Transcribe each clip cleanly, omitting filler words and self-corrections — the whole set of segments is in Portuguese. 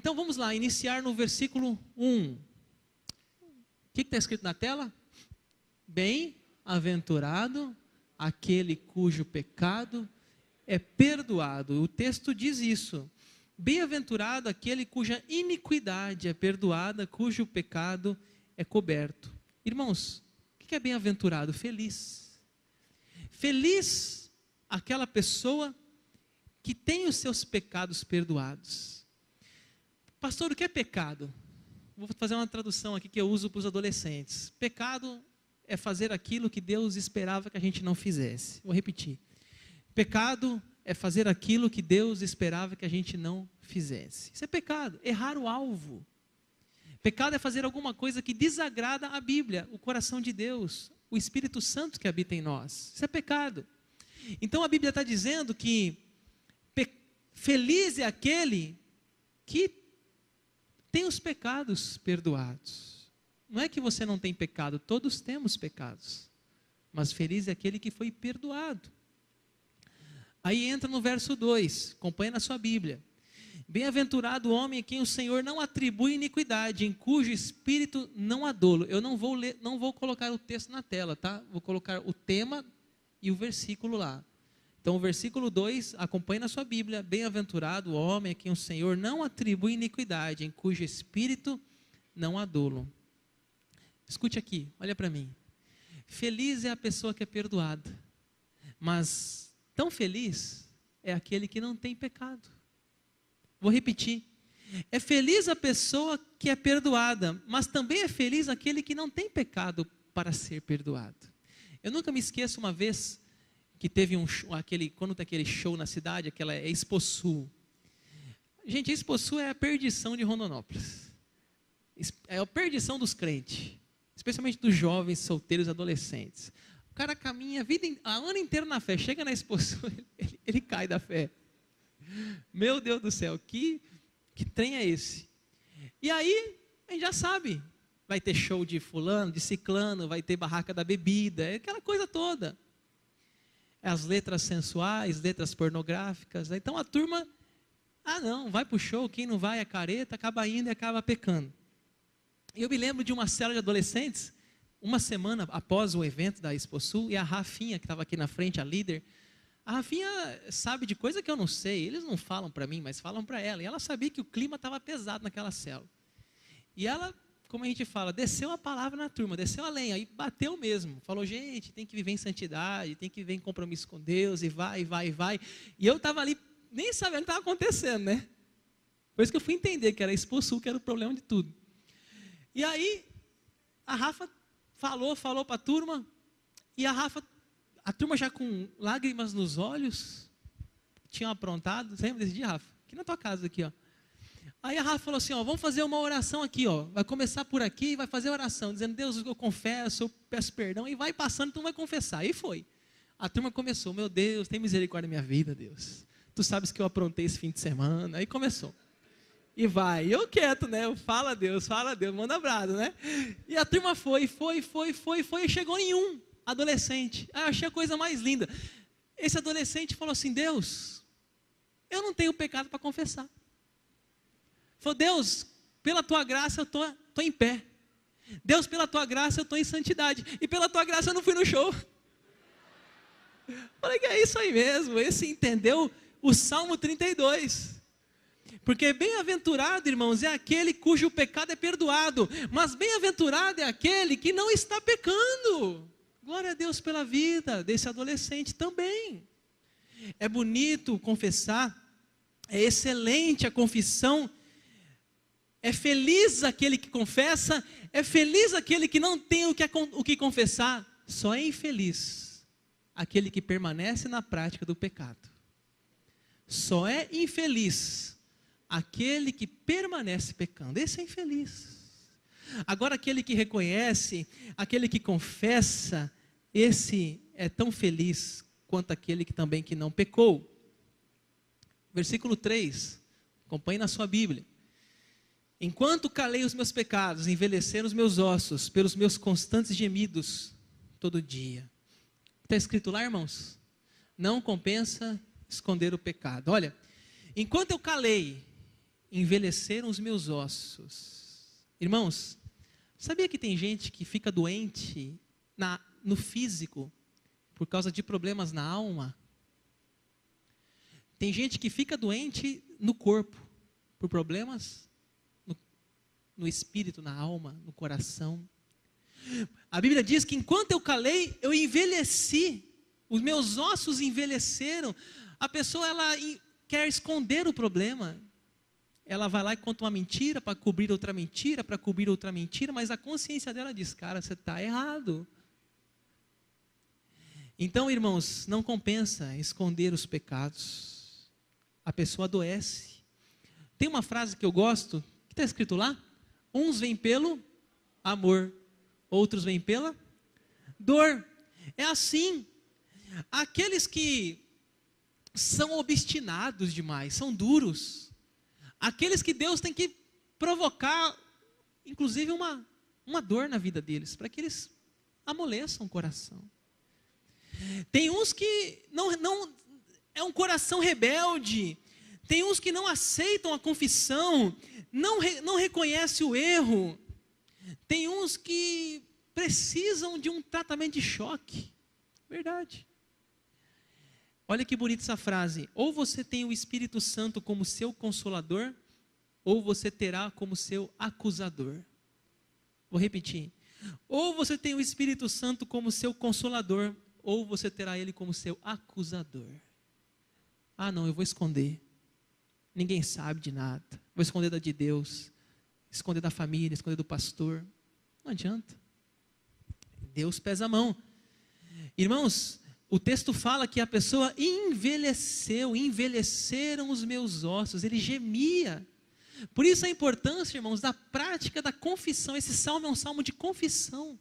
Então vamos lá, iniciar no versículo 1. O que está escrito na tela? Bem-aventurado aquele cujo pecado é perdoado. O texto diz isso. Bem-aventurado aquele cuja iniquidade é perdoada, cujo pecado é coberto. Irmãos, o que é bem-aventurado? Feliz. Feliz aquela pessoa que tem os seus pecados perdoados. Pastor, o que é pecado? Vou fazer uma tradução aqui que eu uso para os adolescentes. Pecado é fazer aquilo que Deus esperava que a gente não fizesse. Vou repetir. Pecado é fazer aquilo que Deus esperava que a gente não fizesse. Isso é pecado, errar o alvo. Pecado é fazer alguma coisa que desagrada a Bíblia, o coração de Deus, o Espírito Santo que habita em nós. Isso é pecado. Então a Bíblia está dizendo que feliz é aquele que tem os pecados perdoados. Não é que você não tem pecado, todos temos pecados. Mas feliz é aquele que foi perdoado. Aí entra no verso 2, acompanha na sua Bíblia. Bem-aventurado o homem a quem o Senhor não atribui iniquidade, em cujo espírito não há dolo. Eu não vou colocar o texto na tela, tá? Vou colocar o tema e o versículo lá. Então o versículo 2, acompanhe na sua Bíblia. Bem-aventurado o homem a quem o Senhor não atribui iniquidade, em cujo espírito não há dolo. Escute aqui, olha para mim. Feliz é a pessoa que é perdoada, mas tão feliz é aquele que não tem pecado. Vou repetir. É feliz a pessoa que é perdoada, mas também é feliz aquele que não tem pecado para ser perdoado. Eu nunca me esqueço uma vez que teve quando tem aquele show na cidade, aquela Expo Sul. Gente, a Expo Sul é a perdição de Rondonópolis. É a perdição dos crentes, especialmente dos jovens, solteiros, adolescentes. O cara caminha a ano inteiro na fé, chega na Expo Sul, ele cai da fé. Meu Deus do céu, que trem é esse? E aí, a gente já sabe, vai ter show de fulano, de ciclano, vai ter barraca da bebida, é aquela coisa toda. As letras sensuais, letras pornográficas. Então a turma, não, vai para o show, quem não vai é careta, acaba indo e acaba pecando. E eu me lembro de uma célula de adolescentes, uma semana após o evento da Expo Sul, e a Rafinha, que estava aqui na frente, a líder, a Rafinha sabe de coisa que eu não sei, eles não falam para mim, mas falam para ela, e ela sabia que o clima estava pesado naquela célula. E ela, como a gente fala, desceu a palavra na turma, desceu a lenha, aí bateu mesmo, falou, gente, tem que viver em santidade, tem que viver em compromisso com Deus, e vai. E eu estava ali, nem sabendo o que estava acontecendo, né? Por isso que eu fui entender que era Expo Sul, que era o problema de tudo. E aí, a Rafa falou para a turma, e a turma já com lágrimas nos olhos, tinham aprontado, você lembra desse dia, Rafa? Aqui na tua casa, aqui, ó. Aí a Rafa falou assim, vamos fazer uma oração aqui, vai começar por aqui e vai fazer oração, dizendo, Deus, eu confesso, eu peço perdão, e vai passando, tu vai confessar. E foi. A turma começou, meu Deus, tem misericórdia da minha vida, Deus. Tu sabes que eu aprontei esse fim de semana. Aí começou. E vai, eu quieto, né? Fala Deus, manda brado, né? E a turma foi, e chegou em um adolescente. Eu achei a coisa mais linda. Esse adolescente falou assim, Deus, eu não tenho pecado para confessar. Falou, Deus, pela tua graça eu estou em pé. Deus, pela tua graça eu estou em santidade. E pela tua graça eu não fui no show. Falei que é isso aí mesmo. Esse entendeu o Salmo 32. Porque bem-aventurado, irmãos, é aquele cujo pecado é perdoado. Mas bem-aventurado é aquele que não está pecando. Glória a Deus pela vida desse adolescente também. É bonito confessar. É excelente a confissão. É feliz aquele que confessa. É feliz aquele que não tem o que confessar. Só é infeliz aquele que permanece na prática do pecado. Só é infeliz aquele que permanece pecando. Esse é infeliz. Agora aquele que reconhece, aquele que confessa, esse é tão feliz quanto aquele que também que não pecou. Versículo 3, acompanhe na sua Bíblia. Enquanto calei os meus pecados, envelheceram os meus ossos, pelos meus constantes gemidos, todo dia. Está escrito lá, irmãos? Não compensa esconder o pecado. Olha, enquanto eu calei, envelheceram os meus ossos. Irmãos, sabia que tem gente que fica doente no físico por causa de problemas na alma? Tem gente que fica doente no corpo por problemas no espírito, na alma, no coração. A Bíblia diz que enquanto eu calei, eu envelheci. Os meus ossos envelheceram. A pessoa, ela quer esconder o problema. Ela vai lá e conta uma mentira para cobrir outra mentira, para cobrir outra mentira, mas a consciência dela diz, cara, você está errado. Então, irmãos, não compensa esconder os pecados. A pessoa adoece. Tem uma frase que eu gosto, que está escrito lá, uns vêm pelo amor, outros vêm pela dor. É assim. Aqueles que são obstinados demais, são duros. Aqueles que Deus tem que provocar, inclusive uma dor na vida deles, para que eles amoleçam o coração. Tem uns que não é um coração rebelde. Tem uns que não aceitam a confissão, não reconhecem o erro. Tem uns que precisam de um tratamento de choque. Verdade. Olha que bonita essa frase. Ou você tem o Espírito Santo como seu consolador, ou você terá como seu acusador. Vou repetir. Ou você tem o Espírito Santo como seu consolador, ou você terá ele como seu acusador. Ah, não, eu vou esconder. Ninguém sabe de nada. Vou esconder da de Deus, esconder da família, esconder do pastor. Não adianta. Deus pesa a mão. Irmãos, o texto fala que a pessoa envelheceram os meus ossos, ele gemia. Por isso a importância, irmãos, da prática da confissão. Esse salmo é um salmo de confissão.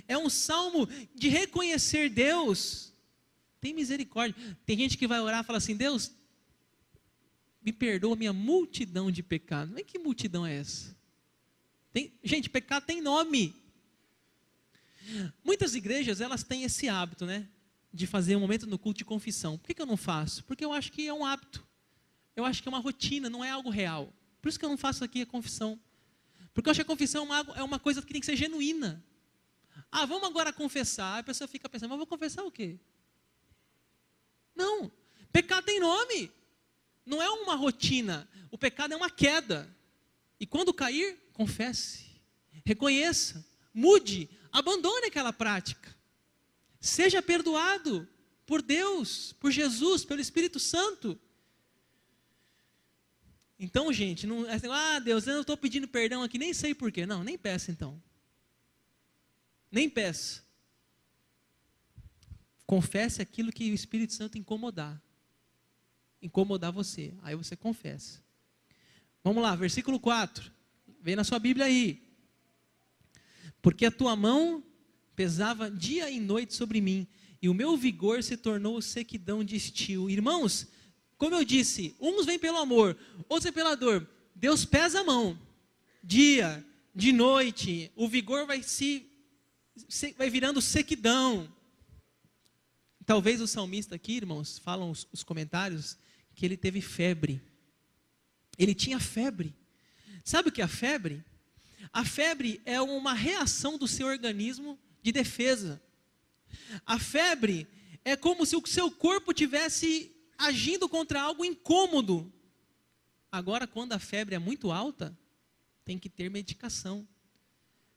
É um salmo de reconhecer Deus. Tem misericórdia. Tem gente que vai orar e fala assim, Deus, me perdoa a minha multidão de pecados. Mas que multidão é essa? Gente, pecado tem nome. Muitas igrejas, elas têm esse hábito, né? De fazer um momento no culto de confissão. Por que eu não faço? Porque eu acho que é um hábito. Eu acho que é uma rotina, não é algo real. Por isso que eu não faço aqui a confissão. Porque eu acho que a confissão é uma coisa que tem que ser genuína. Ah, vamos agora confessar. A pessoa fica pensando, mas vou confessar o quê? Não. Pecado tem nome. Não é uma rotina. O pecado é uma queda. E quando cair, confesse. Reconheça. Mude. Abandone aquela prática. Seja perdoado por Deus, por Jesus, pelo Espírito Santo. Então, gente, não é assim, Deus, eu não estou pedindo perdão aqui, nem sei porquê. Não, nem peça então. Nem peça. Confesse aquilo que o Espírito Santo incomodar você. Aí você confessa. Vamos lá, versículo 4. Vem na sua Bíblia aí. Porque a tua mão pesava dia e noite sobre mim, e o meu vigor se tornou sequidão de estio. Irmãos, como eu disse, uns vêm pelo amor, outros vêm pela dor. Deus pesa a mão, dia, de noite, o vigor vai virando sequidão. Talvez o salmista aqui, irmãos, falam os comentários, que ele teve febre. Ele tinha febre. Sabe o que é a febre? A febre é uma reação do seu organismo de defesa. A febre é como se o seu corpo tivesse agindo contra algo incômodo. Agora, quando a febre é muito alta, tem que ter medicação,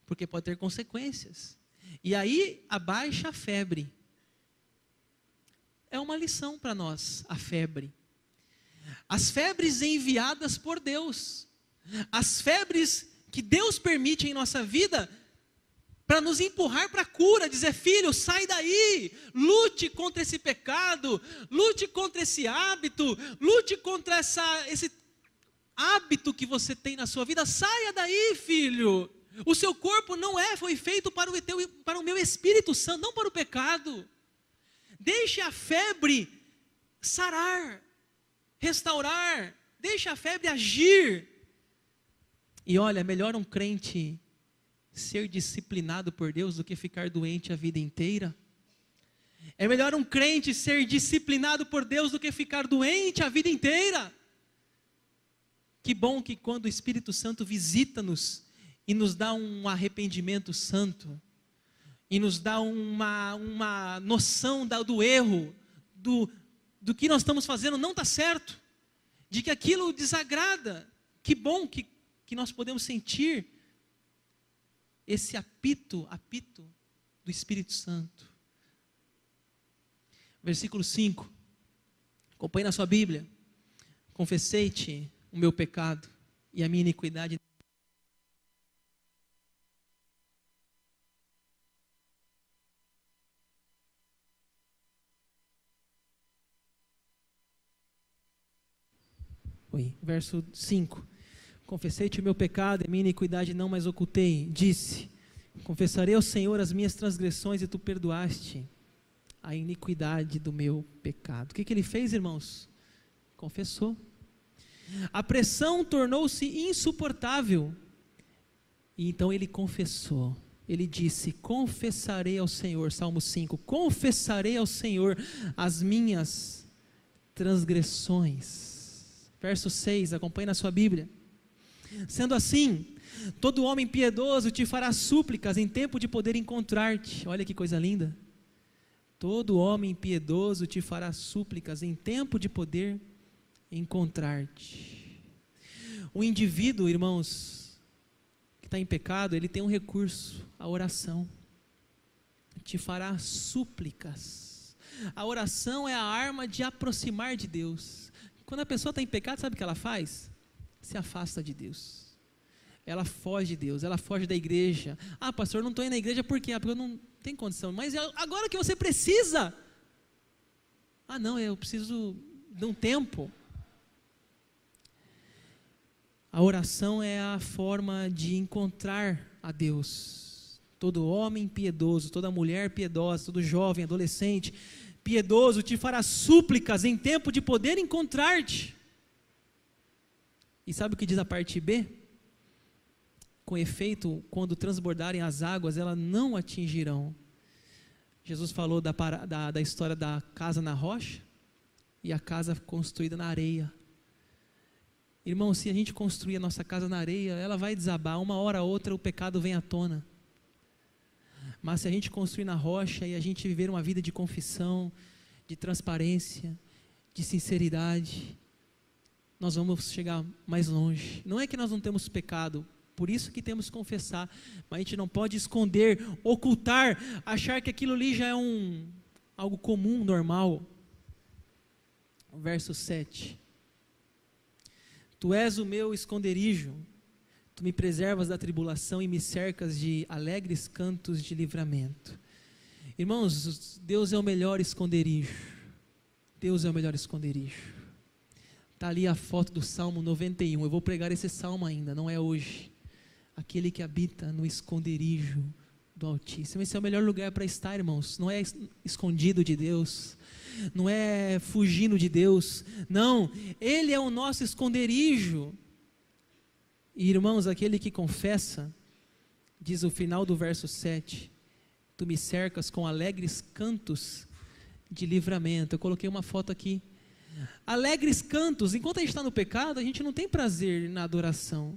porque pode ter consequências. E aí, abaixa a febre. É uma lição para nós, a febre. As febres enviadas por Deus. As febres que Deus permite em nossa vida para nos empurrar para a cura, dizer, filho, sai daí, lute contra esse pecado, lute contra esse hábito, lute contra esse hábito que você tem na sua vida, saia daí, filho. O seu corpo foi feito para o meu Espírito Santo, não para o pecado. Deixe a febre sarar, restaurar, deixe a febre agir. E olha, é melhor um crente ser disciplinado por Deus do que ficar doente a vida inteira. É melhor um crente ser disciplinado por Deus do que ficar doente a vida inteira. Que bom que quando o Espírito Santo visita-nos e nos dá um arrependimento santo, e nos dá uma noção do erro, do que nós estamos fazendo não está certo, de que aquilo desagrada. Que bom que nós podemos sentir esse apito do Espírito Santo. Versículo 5, acompanhe na sua Bíblia. Confessei-te o meu pecado e a minha iniquidade. Verso 5. Confessei-te o meu pecado e a minha iniquidade não mais ocultei. Disse: confessarei ao Senhor as minhas transgressões e tu perdoaste a iniquidade do meu pecado. O que ele fez, irmãos? Confessou. A pressão tornou-se insuportável. E então ele confessou. Ele disse: confessarei ao Senhor, Salmo 5, confessarei ao Senhor as minhas transgressões. Verso 6, acompanhe na sua Bíblia. Sendo assim, todo homem piedoso te fará súplicas em tempo de poder encontrar-te. Olha que coisa linda. Todo homem piedoso te fará súplicas em tempo de poder encontrar-te. O indivíduo, irmãos, que está em pecado, ele tem um recurso, a oração. Te fará súplicas. A oração é a arma de aproximar de Deus. Quando a pessoa está em pecado, sabe o que ela faz? Se afasta de Deus. Ela foge de Deus, ela foge da igreja. Ah, pastor, eu não estou indo na igreja por quê? Porque eu não tenho condição. Mas agora que você precisa. Ah, não, eu preciso de um tempo. A oração é a forma de encontrar a Deus. Todo homem piedoso, toda mulher piedosa, todo jovem, adolescente piedoso te fará súplicas em tempo de poder encontrar-te. E sabe o que diz a parte B? Com efeito, quando transbordarem as águas, elas não atingirão. Jesus falou da história da casa na rocha e a casa construída na areia. Irmão, se a gente construir a nossa casa na areia, ela vai desabar, uma hora ou outra o pecado vem à tona. Mas se a gente construir na rocha e a gente viver uma vida de confissão, de transparência, de sinceridade, nós vamos chegar mais longe. Não é que nós não temos pecado, por isso que temos que confessar, mas a gente não pode esconder, ocultar, achar que aquilo ali já é algo comum, normal. Verso 7. Tu és o meu esconderijo, tu me preservas da tribulação e me cercas de alegres cantos de livramento. Irmãos, Deus é o melhor esconderijo. Deus é o melhor esconderijo. Está ali a foto do Salmo 91. Eu vou pregar esse salmo ainda, não é hoje. Aquele que habita no esconderijo do Altíssimo. Esse é o melhor lugar para estar, irmãos. Não é escondido de Deus, não é fugindo de Deus. Não, Ele é o nosso esconderijo. E, irmãos, aquele que confessa, diz o final do verso 7, tu me cercas com alegres cantos de livramento. Eu coloquei uma foto aqui. Alegres cantos. Enquanto a gente está no pecado, a gente não tem prazer na adoração.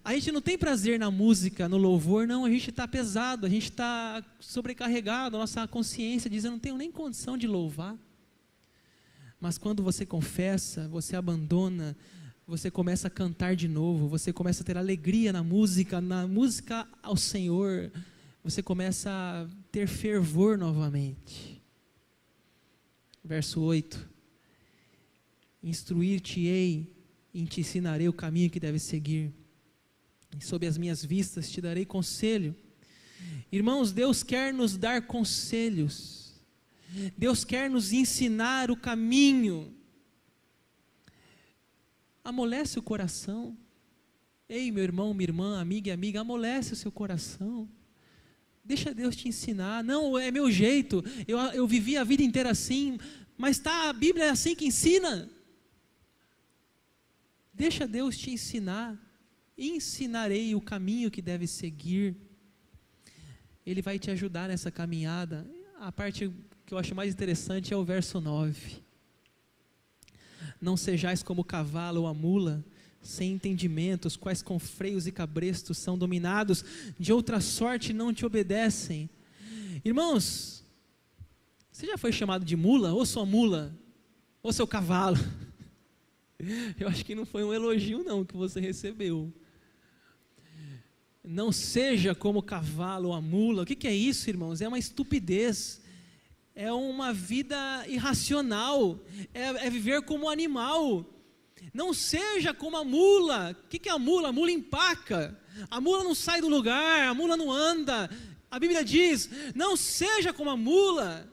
A gente não tem prazer na música, no louvor, não. A gente está pesado, a gente está sobrecarregado. A nossa consciência diz, eu não tenho nem condição de louvar. Mas quando você confessa, você abandona, você começa a cantar de novo, você começa a ter alegria na música ao Senhor, você começa a ter fervor novamente. Verso 8, instruir-te-ei e te ensinarei o caminho que deves seguir, e sob as minhas vistas te darei conselho. Irmãos, Deus quer nos dar conselhos, Deus quer nos ensinar o caminho. Amolece o coração. Ei, meu irmão, minha irmã, amiga e amiga, amolece o seu coração. Deixa Deus te ensinar. Não, é meu jeito, eu vivi a vida inteira assim, mas a Bíblia é assim que ensina. Deixa Deus te ensinar. Ensinarei o caminho que deve seguir. Ele vai te ajudar nessa caminhada. A parte que eu acho mais interessante é o verso 9. Não sejais como o cavalo ou a mula, sem entendimento, os quais com freios e cabrestos são dominados, de outra sorte não te obedecem. Irmãos, você já foi chamado de mula, ou sua mula, ou seu cavalo? Eu acho que não foi um elogio não que você recebeu. Não seja como o cavalo ou a mula. O que é isso, irmãos? É uma estupidez, é uma vida irracional, é viver como animal. Não seja como a mula. O que é a mula? A mula empaca, a mula não sai do lugar, a mula não anda. A Bíblia diz, não seja como a mula,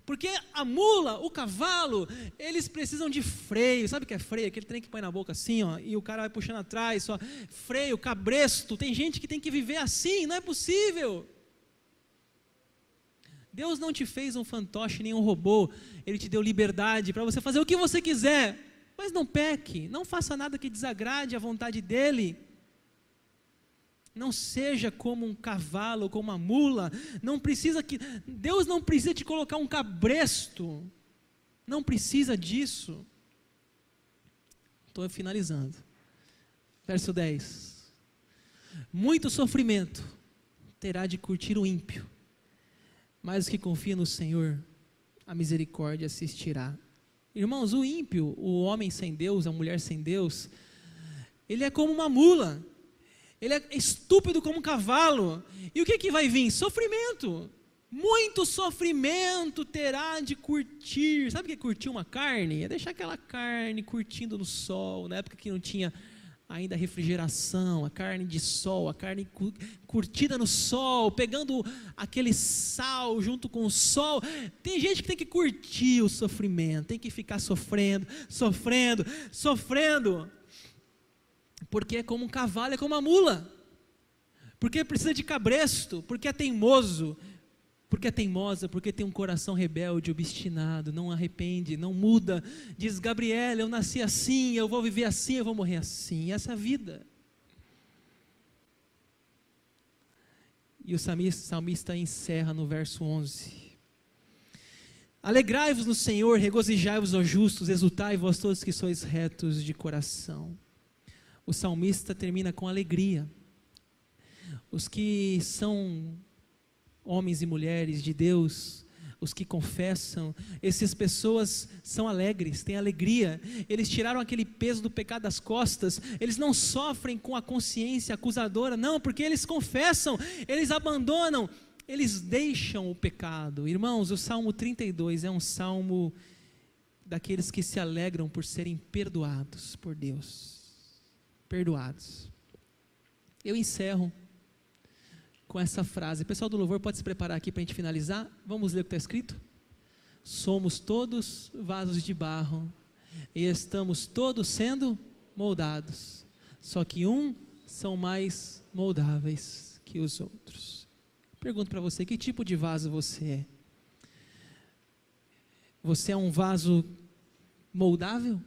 porque a mula, o cavalo, eles precisam de freio. Sabe o que é freio? Aquele trem que põe na boca assim, ó, e o cara vai puxando atrás, só freio, cabresto. Tem gente que tem que viver assim, não é possível. Deus não te fez um fantoche nem um robô, Ele te deu liberdade para você fazer o que você quiser, mas não peque, não faça nada que desagrade a vontade dEle. Não seja como um cavalo, como uma mula. Deus não precisa te colocar um cabresto, não precisa disso. Estou finalizando, verso 10, muito sofrimento terá de curtir o ímpio, mas os que confiam no Senhor, a misericórdia assistirá. Irmãos, o ímpio, o homem sem Deus, a mulher sem Deus, ele é como uma mula, ele é estúpido como um cavalo. E o que vai vir? Sofrimento. Muito sofrimento terá de curtir. Sabe o que é curtir uma carne? É deixar aquela carne curtindo no sol, na época que não tinha ainda refrigeração, a carne de sol, a carne curtida no sol, pegando aquele sal junto com o sol. Tem gente que tem que curtir o sofrimento, tem que ficar sofrendo, porque é como um cavalo, é como uma mula, porque precisa de cabresto, porque é teimoso, porque é teimosa, porque tem um coração rebelde, obstinado, não arrepende, não muda. Diz: Gabriela, eu nasci assim, eu vou viver assim, eu vou morrer assim. Essa é a vida. E o salmista encerra no verso 11: alegrai-vos no Senhor, regozijai-vos, ó justos, exultai vós todos que sois retos de coração. O salmista termina com alegria. Os que são homens e mulheres de Deus, os que confessam, essas pessoas são alegres, têm alegria. Eles tiraram aquele peso do pecado das costas, eles não sofrem com a consciência acusadora, não, porque eles confessam, eles abandonam, eles deixam o pecado. Irmãos, o Salmo 32 é um salmo daqueles que se alegram por serem perdoados por Deus, perdoados. Eu encerro com essa frase. Pessoal do louvor, pode se preparar aqui para a gente finalizar. Vamos ler o que está escrito? Somos todos vasos de barro e estamos todos sendo moldados, só que uns são mais moldáveis que os outros. Pergunto para você, que tipo de vaso você é? Você é um vaso moldável?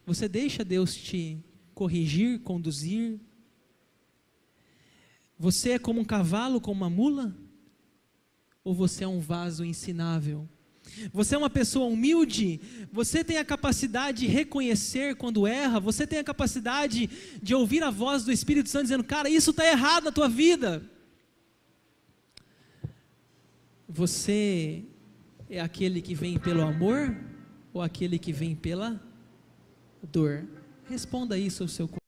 Você deixa Deus te corrigir, conduzir? Você é como um cavalo, como uma mula? Ou você é um vaso ensinável? Você é uma pessoa humilde? Você tem a capacidade de reconhecer quando erra? Você tem a capacidade de ouvir a voz do Espírito Santo dizendo: cara, isso está errado na tua vida? Você é aquele que vem pelo amor ou aquele que vem pela dor? Responda isso ao seu coração.